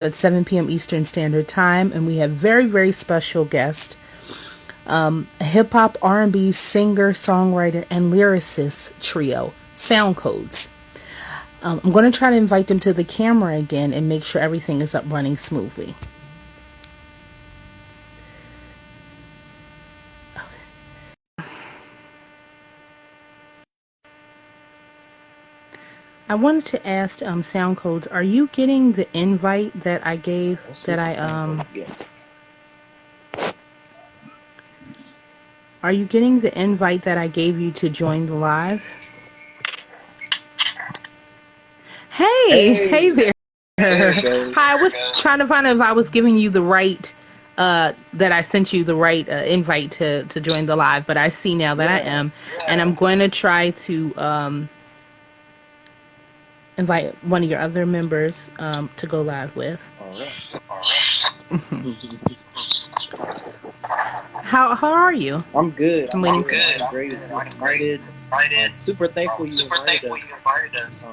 at 7 p.m. Eastern Standard Time, and we have very, very special guest, a hip-hop R&B singer, songwriter, and lyricist trio, Sound Codes. I'm going to try to invite them to the camera again and make sure everything is up running smoothly. I wanted to ask Sound Codes, are you getting the invite that I gave, are you getting the invite that I gave you to join the live? Hey there. Hi, I was trying to find out if I was giving you the right, that I sent you the right invite to join the live, but I see now that I am, and I'm going to try to invite one of your other members to go live with. All right. How are you? I'm good. I'm waiting. I'm great. I'm excited. Super thankful you invited us.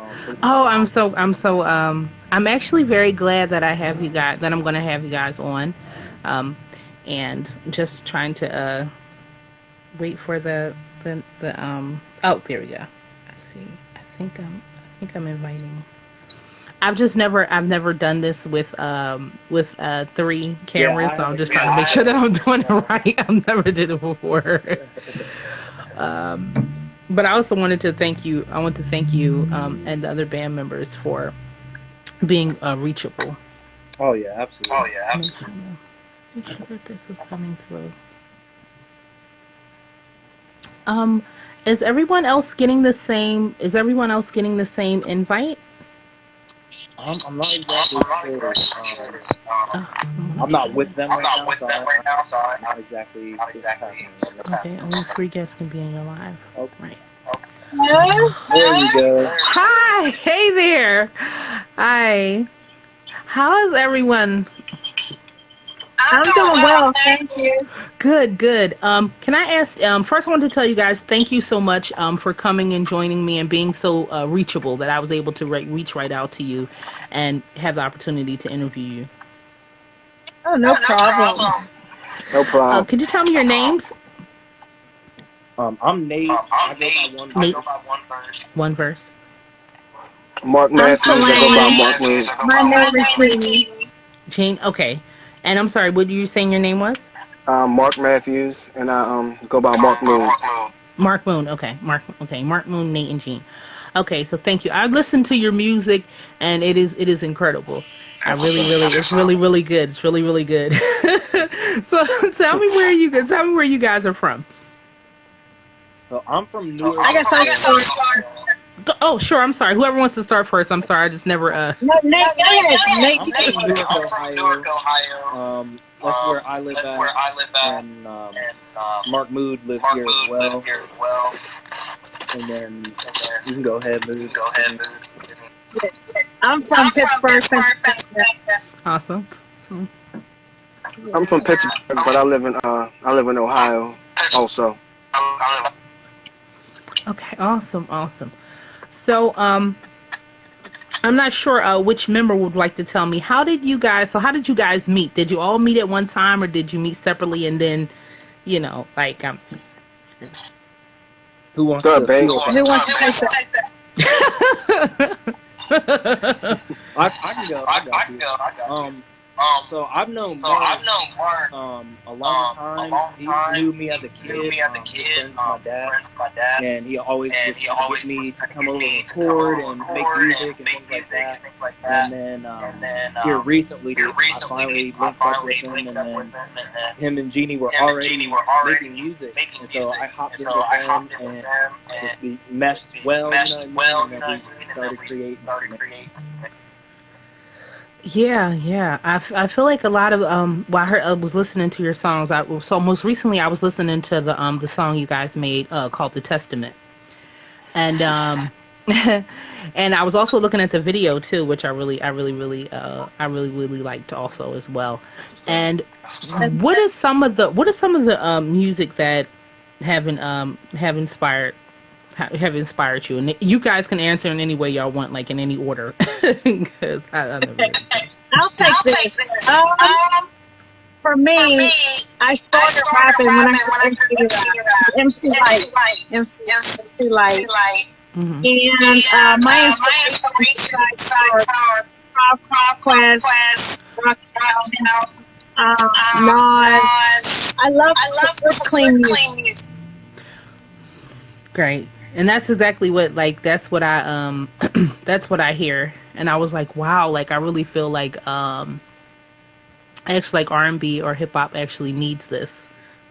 I'm actually very glad that I have you guys, that I'm going to have you guys on, and just trying to wait for the oh, there we go. I see. I think I'm inviting. I've never done this with 3 cameras, so I'm just trying to make sure that I'm doing it right. I've never did it before. But I also wanted to thank you. I want to thank you and the other band members for being reachable. Oh yeah, absolutely. Make sure that this is coming through. Is everyone else getting the same? Is everyone else getting the same invite? I'm not exactly sure. I'm not with them right now, so I'm not exactly sure what's happening. Okay, only 3 guests can be in your live. Okay. Right. There we go. Hi, hey there. Hi. How is everyone? I'm doing well, thank you. Good. Can I ask, first I wanted to tell you guys, thank you so much for coming and joining me and being so reachable that I was able to reach right out to you and have the opportunity to interview you. Oh, no problem. No problem. Could you tell me your names? I'm Nate. I go by one verse. One verse. Mark Matthews. I go by Mark Matthews. My name is Jeannie. Jane, okay. And I'm sorry, what were you saying your name was? Mark Matthews, and I go by Mark Moon. Mark Moon, okay. Mark Moon, Nate, and Jean. Okay, so thank you. I listened to your music, and it is incredible. It's really good. It's really good. So tell me where you guys are from. So I'm from New York. I guess I'll start. Oh, sure. I'm sorry. Whoever wants to start first. I'm sorry. I just never. No, Nate, go ahead. I'm from Newark, Ohio. That's where I live at. And Mark Mood lives here as well. And then you can go ahead, Mood. I'm from Pittsburgh, Pennsylvania. Awesome. I'm from Pittsburgh, but I live in Ohio also. Okay. Awesome. So, I'm not sure which member would like to tell me. How did you guys meet? Did you all meet at one time, or did you meet separately and then, like Who wants to take that? I can go. So I've known Mark a long time. He knew me as a kid. Friends with my dad, and he always just wanted me to come over and record and make music and things like that. And then here recently, I finally linked up with him, and then him and Jeannie were already making music, and so I hopped in with them, and we meshed well, and then we started creating. Yeah. I feel like a lot of I was listening to your songs. So most recently I was listening to the song you guys made called "The Testament," and and I was also looking at the video too, which I really liked also as well. And what is some of the music that have inspired have inspired you? And you guys can answer in any way y'all want, like in any order, because I never really I'll take this. For me, I started rapping when I heard MC Light. Mm-hmm. And my inspiration besides for Quest, Raquel, Nas. I love support clean music. Great. And that's exactly what, like, that's what I that's what I hear. And I was like, wow, like I really feel like actually like R&B or hip hop actually needs this.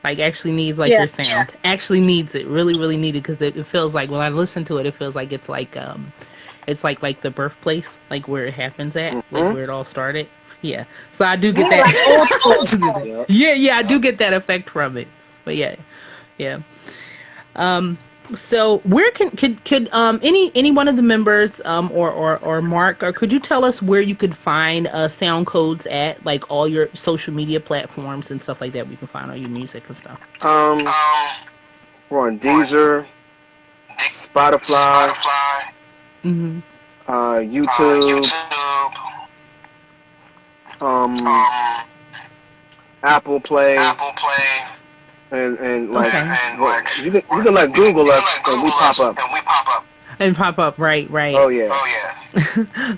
Like actually needs like your sound. Actually needs it. Really, really need it, because it feels like when I listen to it, it feels like it's like the birthplace, like where it happens at, like where it all started. Yeah. So I do get that. Like old school. Yeah, I do get that effect from it. But yeah. So where could any one of the members or Mark, or could you tell us where you could find Sound Codes at, like all your social media platforms and stuff like that? We can find all your music and stuff. We're on Deezer, Spotify, YouTube, Apple Play. And like, you can like Google us and we pop up. Right. Oh yeah.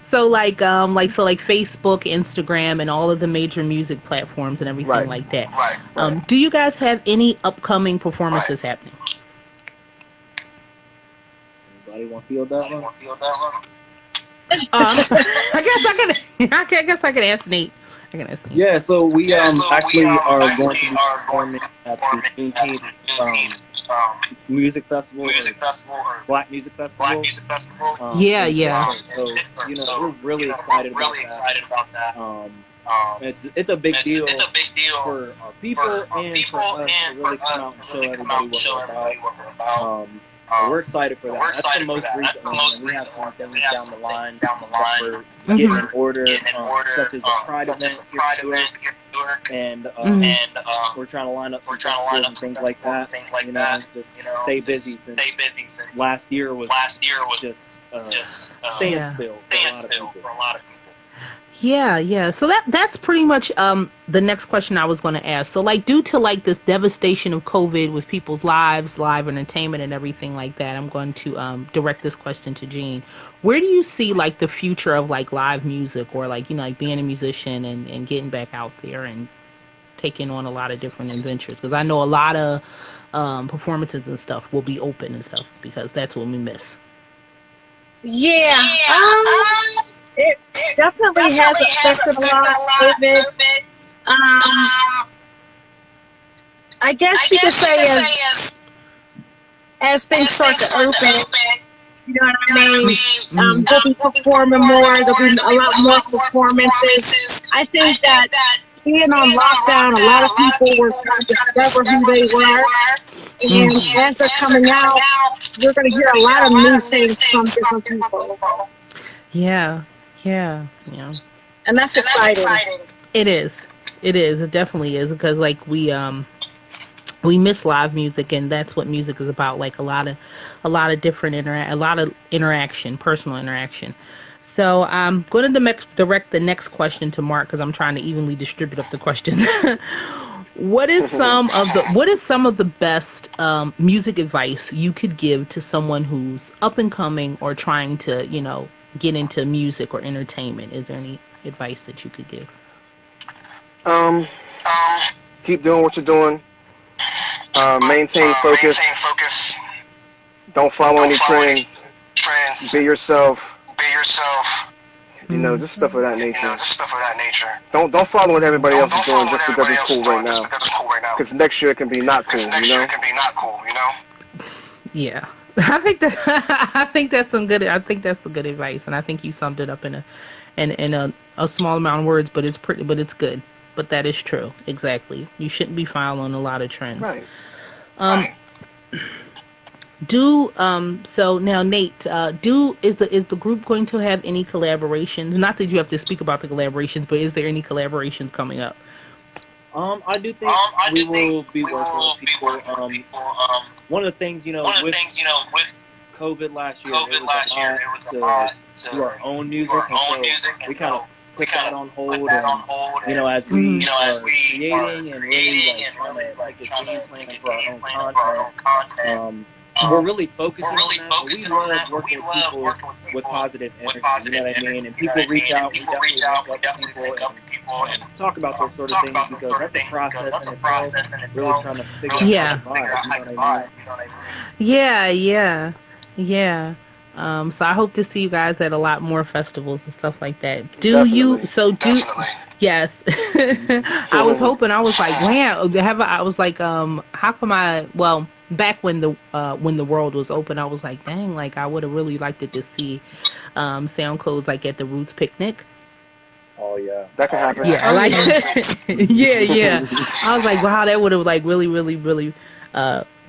So like Facebook, Instagram, and all of the major music platforms and everything like that. Right. Do you guys have any upcoming performances happening? Anybody want to field that one? I guess I can ask Nate. Yeah, so we actually are going to be performing at the Juneteenth music festival, or Black Music Festival. Yeah. So we're really excited about that. It's a big deal for our people and for us to really come out and show everybody what we're about. We're excited for that. That's the most recent one. And we have some things down the line that we're getting in order, such as a Pride event here in Newark, and we're trying to line up some festivals and things like that. Just stay busy since last year was just standstill for a lot of people. Yeah. So that's pretty much the next question I was going to ask. So like, due to like this devastation of COVID with people's lives, live entertainment, and everything like that, I'm going to direct this question to Jean. Where do you see like the future of like live music, or like like being a musician and getting back out there and taking on a lot of different adventures? Because I know a lot of performances and stuff will be open and stuff, because that's what we miss. Yeah. It definitely has affected a lot of COVID. I guess you could say as things start to open, you know what I mean? We'll be performing more. There'll be a lot more performances. I think that being on lockdown, a lot of people were trying to discover who they were. And as they're coming out, we're going to hear a lot of new things from different people. Yeah. And that's exciting. It is. It definitely is, because like we miss live music, and that's what music is about. Like a lot of different interaction, personal interaction. So I'm going to direct the next question to Mark, because I'm trying to evenly distribute up the questions. What is some of the best music advice you could give to someone who's up and coming or trying to get into music or entertainment? Is there any advice that you could give? Keep doing what you're doing. Maintain focus. Don't follow any trends. Be yourself. Just stuff of that nature. Don't follow what everybody else is doing just because it's cool right now. Because next year it can be not cool. Yeah. I think that's some good advice, and I think you summed it up in a small amount of words, but it's good. But that is true. Exactly. You shouldn't be following a lot of trends. Right. So now, Nate, is the group going to have any collaborations? Not that you have to speak about the collaborations, but is there any collaborations coming up? I do think we will be working with people. One of the things, with COVID last year, it was a lot to do our own music, and so we kind of put that on hold. And you know, as we are creating and really like trying to make a game plan for our own content, we're really focusing on that. But we love working with people with positive energy. You know what I mean? And people reach out. We definitely link up with people and talk about those sort of things, because that's a process in itself. Really trying to figure out how to vibe. You know what I mean? Yeah. So I hope to see you guys at a lot more festivals and stuff like that. Yes. I was hoping, I was like, man, I was like, how come back when the world was open, I was like, dang, like I would have really liked to see Sound Codes like at the Roots picnic. Oh yeah, that could happen. Yeah, like yeah. I was like, wow, that would have like really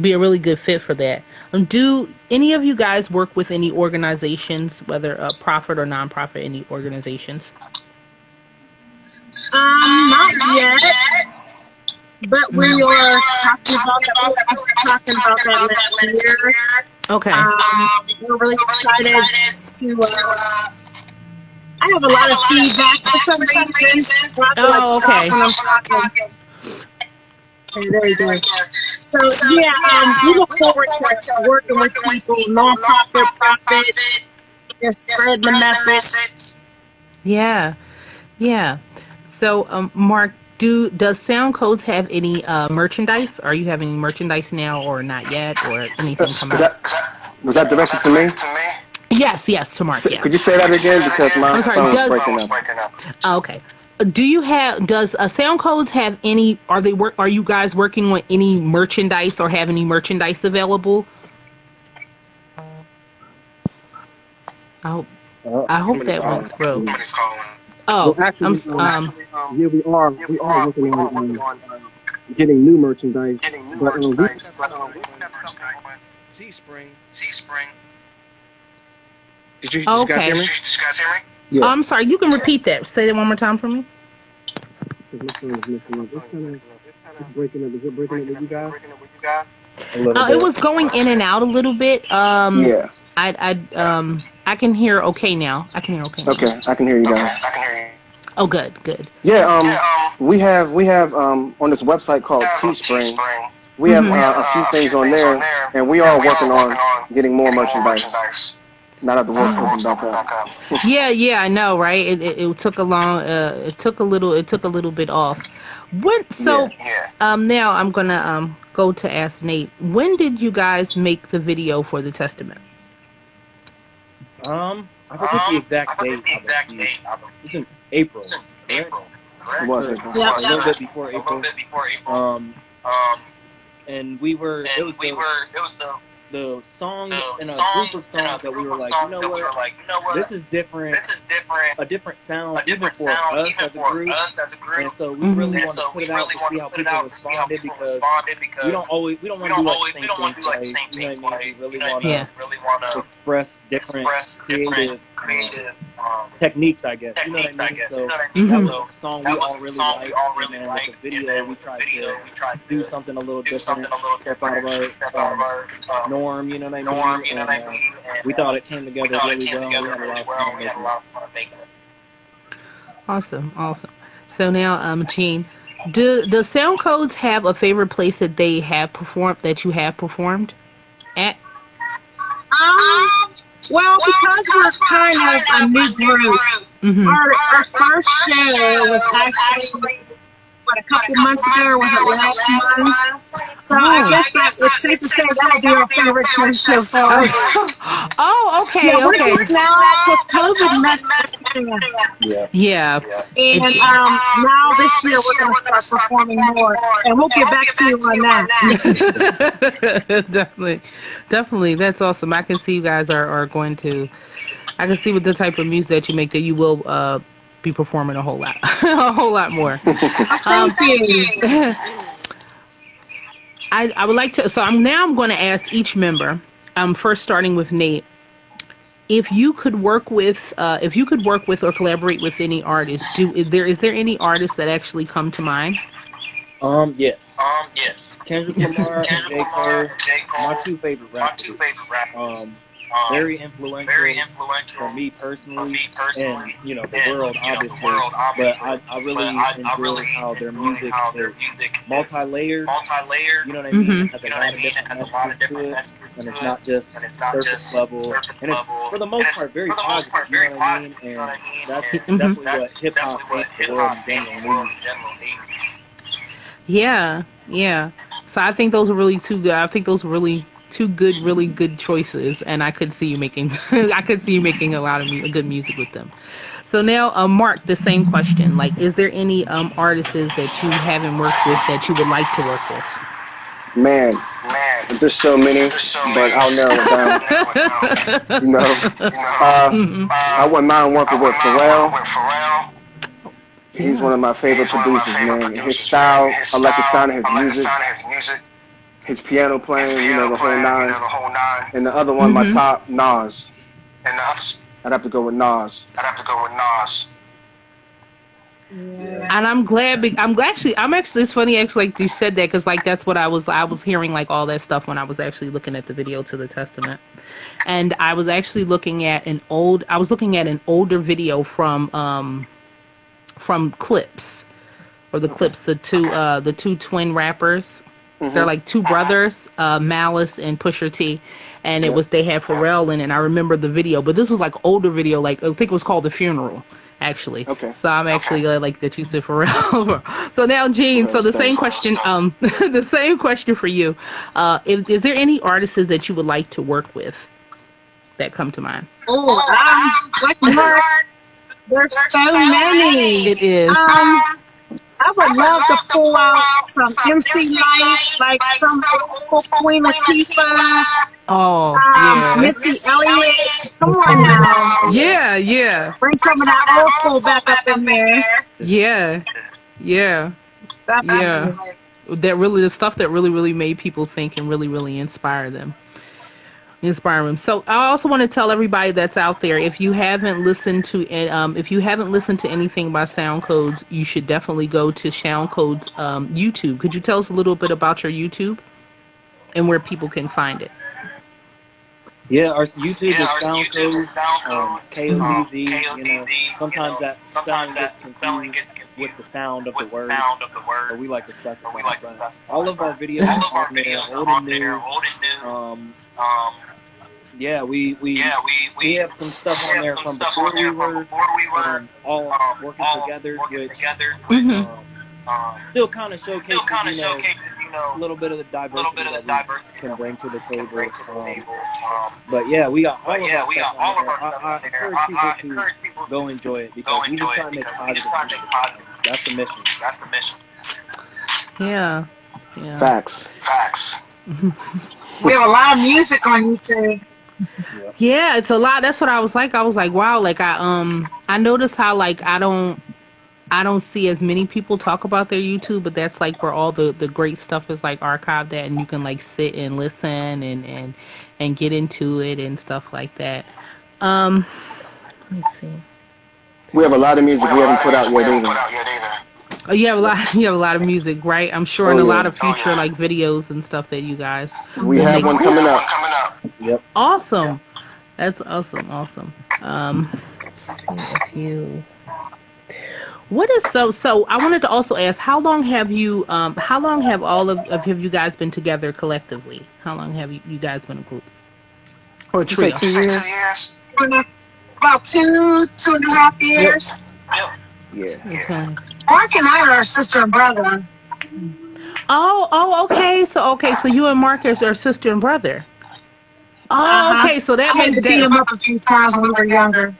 be a really good fit for that. Do any of you guys work with any organizations, whether profit or nonprofit, any organizations? Not yet. But we were talking about that. We were actually talking about that last year. Okay. We're really excited to. I have a lot of feedback for some reason. Oh, okay. When I'm talking. Okay, there you go. So yeah, we look forward to working with people, nonprofit, profit, just spread the message. Yeah. So, Mark, does Sound Codes have any merchandise? Are you having merchandise now, or not yet, or anything coming up? Was that directed to me? Yes, to Mark. Yes. Could you say that again, because my phone's breaking up? Okay. Does Sound Codes have any? Are you guys working on any merchandise, or have any merchandise available? I hope that went through. Oh, well, actually, yeah, we are working on getting new merchandise. But Teespring. Did you guys hear me? Yeah. I'm sorry. You can repeat that. Say that one more time for me. It's kind of breaking up. Is it breaking up with you guys? It was going in and out a little bit. Yeah. I can hear okay now. Okay, I can hear you guys. Oh, good. Yeah, we have on this website called Teespring, we have a few things on there, and we are working on getting more merchandise. Now that the world's opened back up. Yeah, I know, right? It took a little bit off. Now I'm gonna go to ask Nate. When did you guys make the video for the Testament? I forget the exact date. It's in April. It was April. Yeah. A little bit before April. And it was the song in a group of songs that we were like, you know what, this is different, a different sound even for us as a group. And so we really want to put it out to see how people responded, because we don't want to do like the same thing. You know what I mean? We really want to express different creative techniques, I guess. You know what I mean? So that was a song we all really liked, and then with the video we tried to do something a little different, step out of our norm, you know what I mean? And we thought it came together really well. We had a lot of fun making it. Awesome. So now, Jean, does Sound Codes have a favorite place that you have performed at? Well, because we're kind of a new group, our first show was actually a couple months ago, or was it last month? So I guess it's safe to say that'll be our favorite choice so far. Oh, okay. Yeah, we're just now, because COVID messed everything up. Yeah. And now this year we're going to start performing more, and we'll get back to you on that. Definitely. That's awesome. I can see you guys are going to. I can see with the type of music that you make that you will be performing a whole lot more. Thank you. I would like to. So I'm going to ask each member. First, starting with Nate. If you could work with or collaborate with any artist, is there any artists that actually come to mind? Yes. Kendrick Lamar and J. Cole, my two favorite rappers. very influential for me personally, and you know the world obviously. But I really enjoy how their music is multi-layered. You know what I mean? It has a lot of different messages to it, and it's not just surface level. And it's for the most part very positive. You know what I mean? And that's definitely what hip hop is for the world in general. Yeah, yeah. So I think those are really two good. I think those are really really good choices, and I could see you making I could see you making a lot of good music with them. So now, Mark, the same question. Like, is there any artists that you haven't worked with that you would like to work with? Man, there's so many, but I'll narrow it down. You know, I wouldn't mind working with Pharrell. He's one of my favorite producers, man. His style, I like the sound of his music. His piano playing, you know, the whole nine. And the other one, my top, Nas. I'd have to go with Nas. And I'm glad. It's funny actually, like you said that, because like that's what I was hearing, like all that stuff when I was actually looking at the video to the Testament, and I was actually looking at an older video from Clips, or the Clips, the two twin rappers. They're like two brothers, Malice and Pusha T, and they had Pharrell in it. And I remember the video, but this was like older video, like I think it was called The Funeral, actually. Okay. So I'm actually glad like that you said Pharrell. So now, Gene, so the same question, the same question for you. Is there any artists that you would like to work with that come to mind? Like Mark, there's so many. It is. I would love to pull out some MC Light, like some old Queen Latifah. Missy Elliott. Come on now. Yeah. Bring some of that old school back up in there. Yeah. That really, the stuff that really made people think and really inspire them. So I also want to tell everybody that's out there, if you haven't listened to anything by Sound Codes, you should definitely go to Sound Codes YouTube. Could you tell us a little bit about your YouTube and where people can find it? Yeah, our YouTube is Sound Codes, KODZ. You know, sometimes that spelling gets confused with the sound of the word, but we like to specify. All of our videos are on there, old and new. Yeah, we have some stuff on there from before we were all working together, which still kind of showcases, you know, a little bit of the diversity that we can bring to the table. But yeah, we got all of our stuff on there. I encourage people to go enjoy it, because we just try to make positive music. That's the mission. Yeah. Facts. We have a lot of music on YouTube. Yeah, it's a lot. That's what I was like. I was like, wow. Like I noticed how like I don't see as many people talk about their YouTube, but that's like where all the great stuff is like archived at, and you can like sit and listen and get into it and stuff like that. Let me see. We have a lot of music we haven't put out yet either. Oh, you have a lot of music, right? I'm sure, and a lot of future like videos and stuff that you guys. We have one coming up. Yep. Awesome. That's awesome. What is so? I wanted to also ask, how long have all of you guys been together collectively? How long have you guys been a group or a trio? 2 years. About 2.5 years. Yep. Yeah. Okay. Mark and I are sister and brother. Oh, okay. So you and Mark are sister and brother. Oh, okay. So that I had to beat him up a few times when we were younger.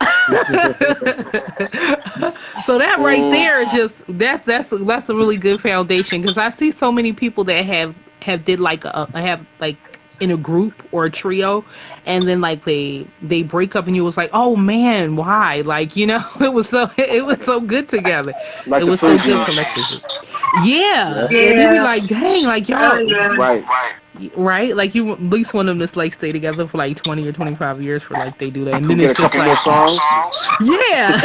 So that right there is just that's a really good foundation, because I see so many people that have did like in a group or a trio, and then like they break up, and you was like, oh man, why? Like, you know, it was so good together. Like it was so good collectively. Yeah. And you be like, dang, like y'all, right? Like you at least want them to like stay together for like 20 or 25 years for like they do that, and then get it's a just couple like, more songs. Yeah.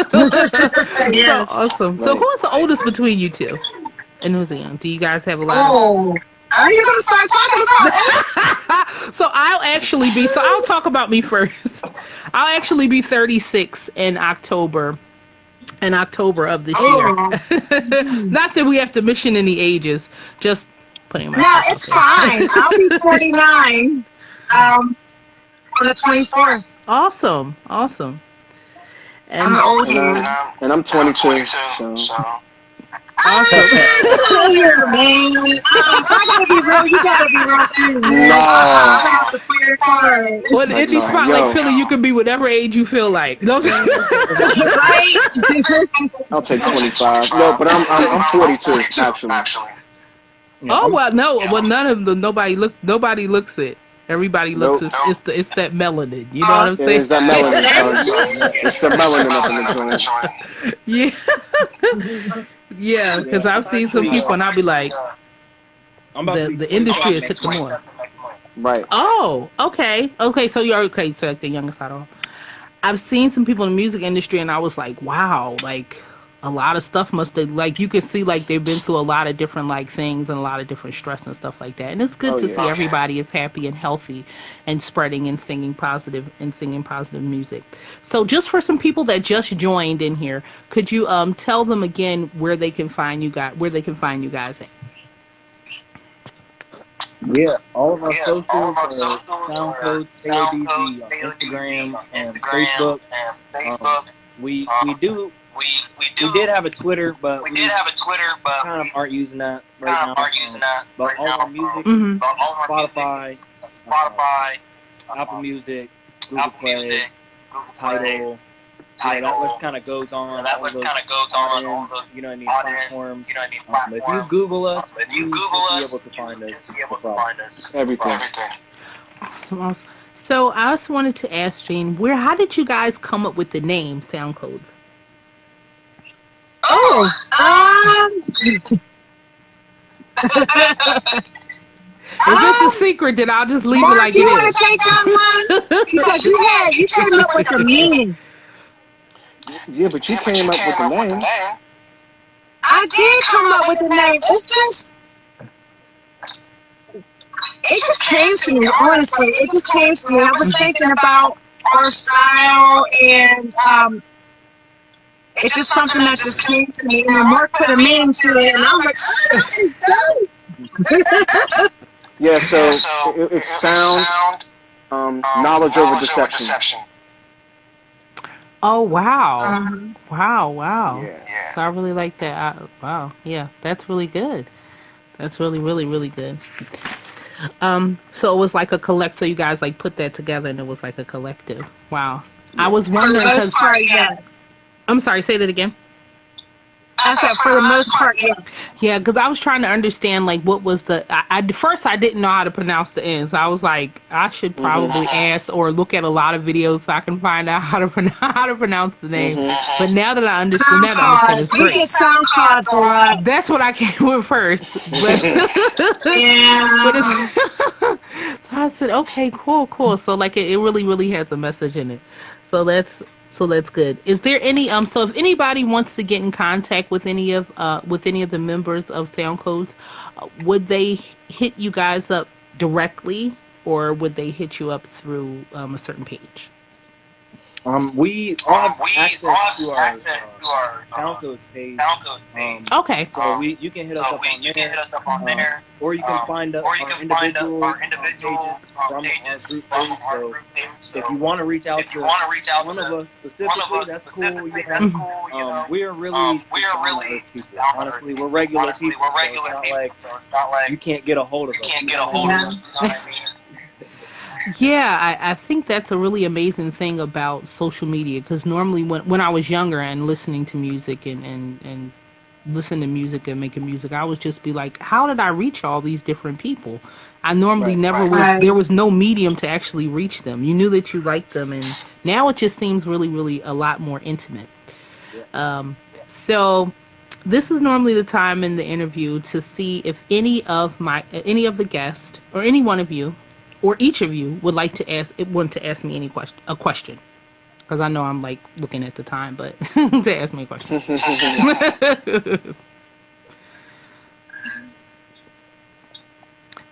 So awesome. So who's the oldest between you two? And who's the young? Do you guys have a lot of... Are you going to start talking about So I'll talk about me first. I'll actually be 36 in October of this year. Not that we have to mention any ages, just putting my No, it's fine. I'll be 49 on the 24th. Awesome. And I'm old and I'm 22, so. awesome. Here, man. I gotta be real. You gotta be real too. Man. No. I'm gonna have to play your card. Well, in any spot like Philly, you can be whatever age you feel like. No, Right? I'll take 25. No, but I'm 42 actually. Oh well, no. Well, none of them. Nobody looks it. Everybody looks. Nope. It's that melanin. You know what I'm saying? It's that melanin. It's the melanin up in the joint. Yeah. Yeah, because I've seen some people and I'll be like, the industry has took them more. Right. Oh, okay. So you're okay. So like the youngest out of. I've seen some people in the music industry and I was like, wow, like a lot of stuff must have, like, you can see like they've been through a lot of different like things and a lot of different stress and stuff like that. And it's good to see everybody is happy and healthy and spreading and singing positive music. So just for some people that just joined in here, could you tell them again where they can find you guys at? Yeah, all of our socials are SoundCloud, KODZ on Instagram and Facebook. We did have a Twitter, but we kind of aren't using that right now. But all our music is Spotify, Apple Music, Google Play, Tidal. That list kind of goes on. Any platforms. But if you Google us, you'll be able to find us. Everything. Awesome. So I also wanted to ask Jane, how did you guys come up with the name SoundCodes? Is this a secret that I'll just leave Mark, it like you it want is? to take that one? Because you came up with the name. Yeah, but you came up with the name. I did come up with the name. It just came to me, honestly. It just came to me. I was thinking about our style and it's just something that just came to me. And then Mark put a name to it and I was like, oh, this is dope. Yeah, so it's sound, knowledge over deception. Oh, wow. Wow. Yeah. So I really like that. Wow. Yeah, that's really good. That's really, really, really good. So it was like a so you guys like put that together and it was like a collective. Wow. I was wondering. For the most part, yes. I'm sorry, say that again. I said for the most part, yes. Yeah, because I was trying to understand like what was the. First I didn't know how to pronounce the N, so I was like, I should probably ask or look at a lot of videos so I can find out how to pronounce the name. But now that I understand it's great. We get sound cards a lot. That's what I came with first. But, yeah. But so I said, okay, cool. So like it really, really has a message in it. So that's good. Is there any so if anybody wants to get in contact with any of the members of SoundCodes, would they hit you guys up directly or would they hit you up through a certain page? We all have access to our SoundCodes page. Okay. So you can hit us up on there, or you can find our individual pages from our group page. So if you want to reach out to one of us specifically, that's cool. We are really people. Honestly, we're regular people. So it's not like you can't get a hold of us. Yeah, I think that's a really amazing thing about social media because normally when I was younger and listening to music and listening to music and making music, I would just be like, how did I reach all these different people? I normally there was no medium to actually reach them. You knew that you liked them, and now it just seems really, really a lot more intimate. So this is normally the time in the interview to see if any of the guests or any one of you or each of you would like to ask me a question, because I know I'm like looking at the time, but to ask me a question.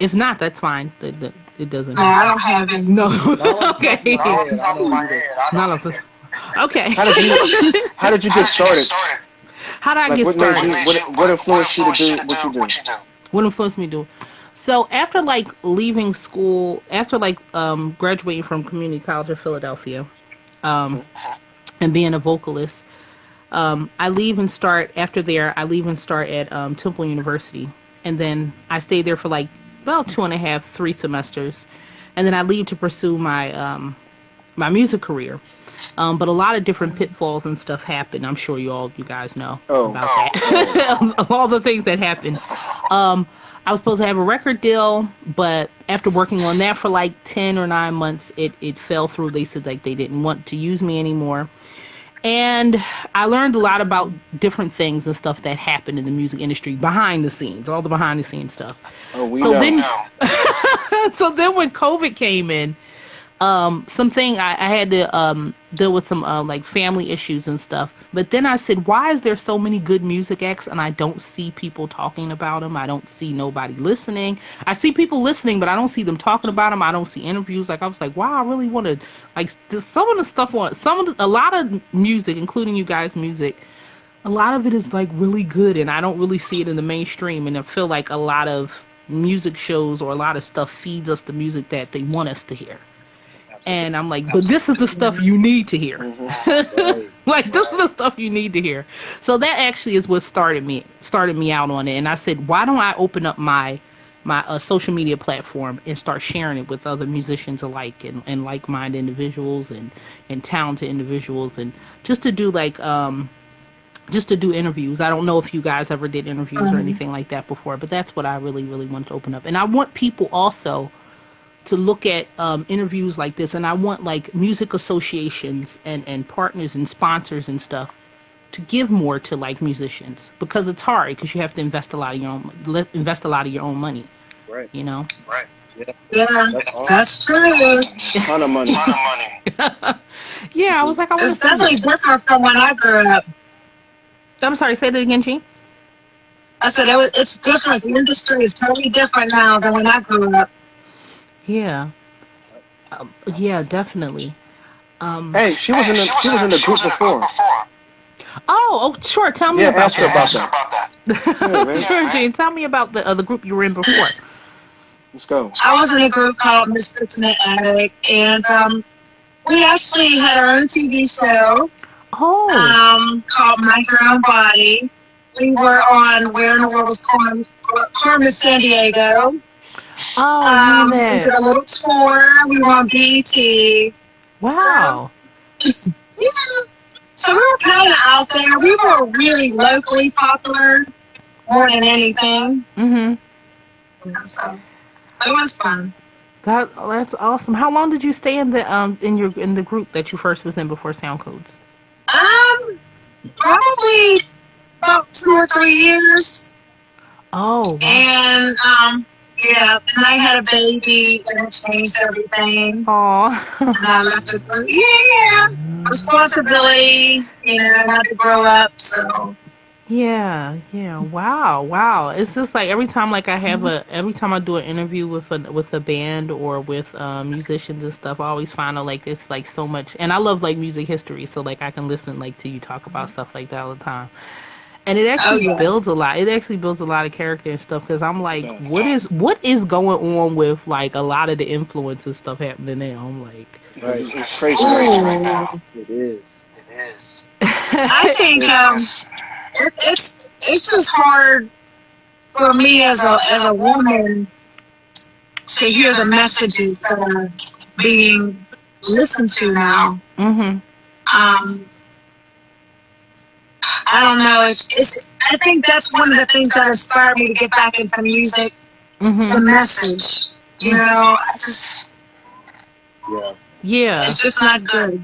If not, that's fine. It doesn't. No, I don't have any. No. Okay. None of us. Okay. How did you get started? How did I get What started? made you? What influenced you to do what you do? What influenced me to do? So after like leaving school, after like graduating from community college of Philadelphia, and being a vocalist, I leave and start at Temple University, and then I stayed there for like about 2.5, 3 semesters, and then I leave to pursue my my music career. But a lot of different pitfalls and stuff happened. I'm sure you guys know about that. All the things that happened. I was supposed to have a record deal, but after working on that for like 10 or 9 months, it fell through. They said like they didn't want to use me anymore. And I learned a lot about different things and stuff that happened in the music industry behind the scenes, all the behind the scenes stuff. Oh, we know. So then when COVID came in, something I had to deal with some like family issues and stuff. But then I said, why is there so many good music acts and I don't see people talking about them? I don't see nobody listening. I see people listening, but I don't see them talking about them. I don't see interviews. Like I was like, wow, I really want to like some of the stuff on a lot of music, including you guys' music. A lot of it is like really good, and I don't really see it in the mainstream. And I feel like a lot of music shows or a lot of stuff feeds us the music that they want us to hear. And I'm like, but this is the stuff you need to hear. Like, this is the stuff you need to hear. So that actually is what started me out on it. And I said, why don't I open up my social media platform and start sharing it with other musicians alike and like-minded individuals and talented individuals, and just to do like just to do interviews. I don't know if you guys ever did interviews or anything like that before, but that's what I really, really want to open up. And I want people also to look at interviews like this, and I want like music associations and partners and sponsors and stuff to give more to like musicians, because it's hard because you have to invest a lot of your own money. Right. You know. Right. Yeah, that's true. Ton of money. Yeah, I was like, it's definitely different from when I grew up. I'm sorry, say that again, Jean. I said it's different. The industry is totally different now than when I grew up. Yeah. Yeah, definitely. Hey, she was in the group before. Oh, sure. Tell me about ask her about that. Yeah, sure, Jean. Tell me about the group you were in before. Let's go. I was in a group called Misfits in the Attic, and we actually had our own TV show. Oh. Called Mind Your Own Body. We were on Where in the World is Carmen, San Diego. Oh, we did a little tour. We were on BET. Wow. Yeah. So we were kind of out there. We were really locally popular more than anything. Mm-hmm. So it was fun. That's awesome. How long did you stay in the group that you first was in before Sound Codes? Probably about 2 or 3 years. Oh. Wow. And yeah, and I had a baby, and it changed everything. Aw. And I left the group. Yeah, responsibility. I had to grow up, so. Yeah. Wow. It's just like every time I do an interview with a band or with musicians and stuff, I always find out like it's like so much, and I love like music history, so like I can listen like to you talk about stuff like that all the time. And it actually builds a lot. It actually builds a lot of character and stuff, because I'm like, what is going on with like a lot of the influence and stuff happening now? I'm like, it's crazy right now. It is. I think it's just hard for me as a woman to hear the messages that are being listened to now. Mm-hmm. I don't know. I think that's one of the things that inspired me to get back into music. Mm-hmm. The message, I just. Yeah. It's just not good.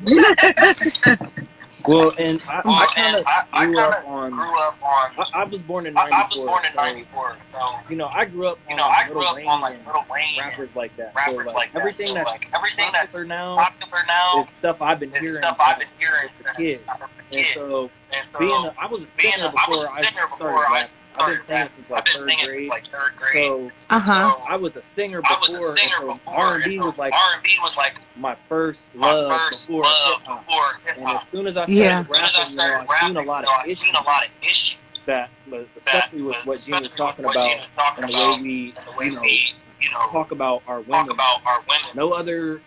Well, and I kind of grew up on. I was born in '94. So, I grew up on Little Wayne and rappers like that. So like everything that's popular now is stuff I've been hearing as a kid. And so I was a singer before I started rap. I've been singing since like third grade. So I was a singer before, and so R&B was like my first love before hip hop. And as soon as I started rapping, you know, I seen a lot of issues that, especially with what Gene was talking about, and the way we, you know, talk about our women. No other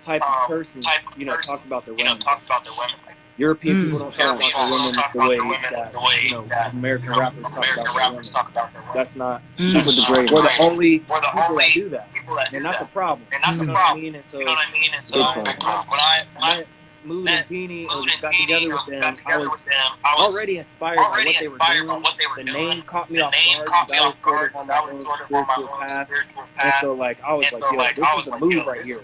type of person, you know, talk about their women. European people don't talk about their women the way that, you know, American rappers talk about their women. That's not super degrading. We're the only people that do that, and that's a problem. You know what I mean? And so when I met Mood and Beanie or got together with them, I was already inspired by what they were doing. The name caught me off guard because I was sort of on my own spiritual path. And so, like, I was like, yo, this is a move right here.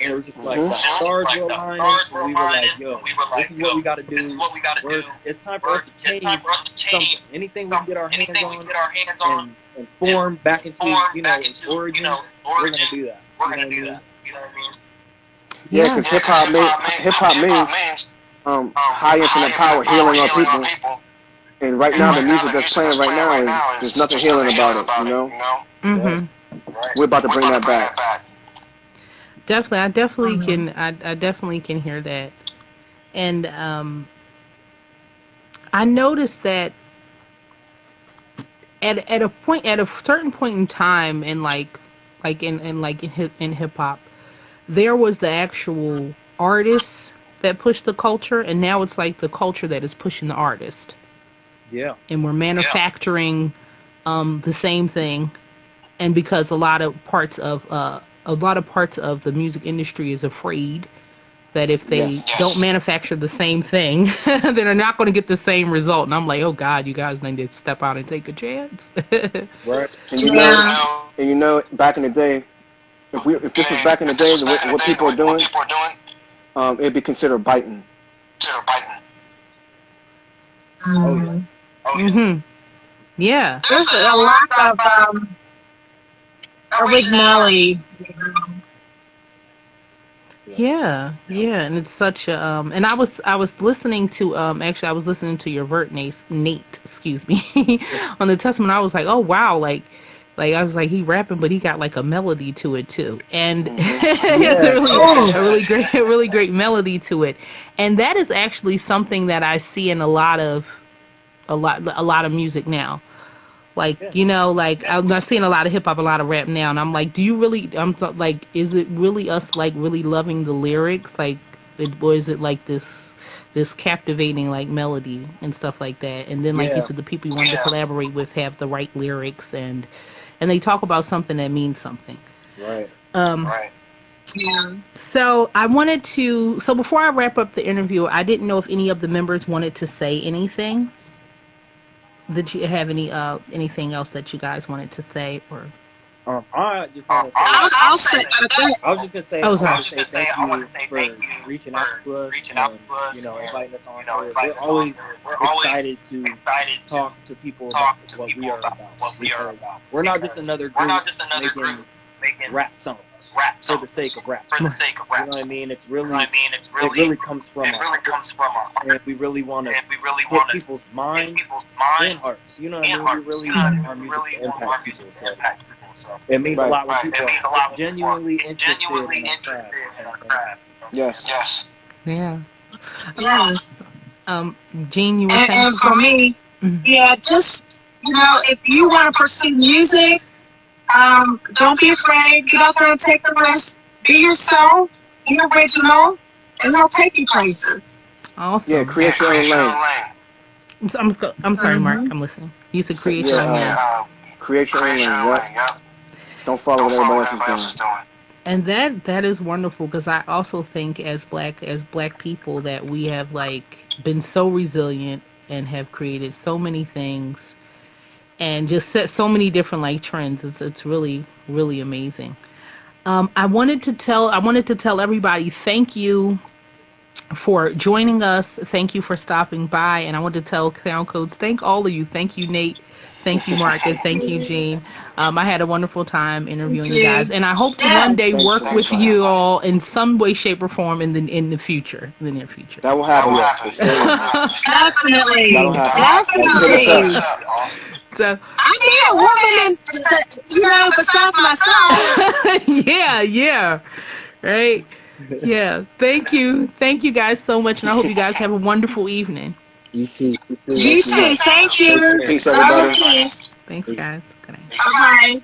And it was just like, the stars were aligning, and we were like, yo, this is what we got to do. It's time for us to change something. Anything we can get our hands on and form back into, you know, its origin, we're going to do that. You know what I mean? Yeah, because hip hop means high infinite power, healing our people. And right now, the music that's playing right now is there's nothing healing about it. You know. We're about to bring that back. Definitely, I definitely can hear that. And I noticed that at a certain point in time, in in hip hop, there was the actual artists that pushed the culture, and now it's like the culture that is pushing the artist. Yeah. And we're manufacturing the same thing, and because a lot of parts of the music industry is afraid that if they don't manufacture the same thing, then they're not going to get the same result. And I'm like, oh God, you guys need to step out and take a chance. Right. And you know, back in the day, if this was back in the day, what people are doing, it'd be considered biting. Yeah. There's a lack of originality. Yeah, and it's such a and I was listening to actually I was listening to your vert Nate, excuse me, on the Testament. I was like, oh wow, like I was like, he rapping, but he got like a melody to it too, and it's a really great melody to it, and that is actually something that I see in a lot of music now. Like, you know, like I'm seeing a lot of hip hop, a lot of rap now, and I'm like, do you really? Like, is it really us like really loving the lyrics, like, or is it like this captivating like melody and stuff like that? And then like you said, the people you want to collaborate with have the right lyrics and they talk about something that means something. Right. Yeah. So I wanted to. So before I wrap up the interview, I didn't know if any of the members wanted to say anything. Did you have anything else that you guys wanted to say, or? I just want to say. I'll say. I was just gonna say. I want to say thank you for reaching out to us and inviting us on. We're always excited to talk to people about what we are about. Because we're not just another group making rap songs for the sake of rap. You know what I mean? It really comes from our heart. And we really want to hit people's minds and hearts. You know what I mean? We really want our music to impact people. So it means a lot when people are genuinely interested in our craft. Yes. Yeah. Yes. Gene, you were saying? And for me, just, if you want to pursue music, don't be afraid. Get out there and take the risk. Be yourself. Be original, and it'll take you places. Awesome. Yeah, create your own lane. I'm sorry, Mark. I'm listening. You said create your own lane. Create your own lane. Yep. Don't follow what everybody else is doing. And that is wonderful, because I also think as black people that we have like been so resilient and have created so many things and just set so many different like trends. It's really, really amazing. I wanted to tell everybody thank you for joining us. Thank you for stopping by. And I want to tell Sound Codes, thank all of you. Thank you, Nate. Thank you, Mark, and thank you, Jean. I had a wonderful time interviewing you guys, and I hope to one day work with you all in some way, shape, or form in the future, in the near future. That will happen. Definitely. That'll happen. Definitely. So I need a woman, besides myself. yeah, right. Yeah, thank you guys so much, and I hope you guys have a wonderful evening. You too. You too. Thank you. Peace, everybody. Thanks, guys. Good night. Bye.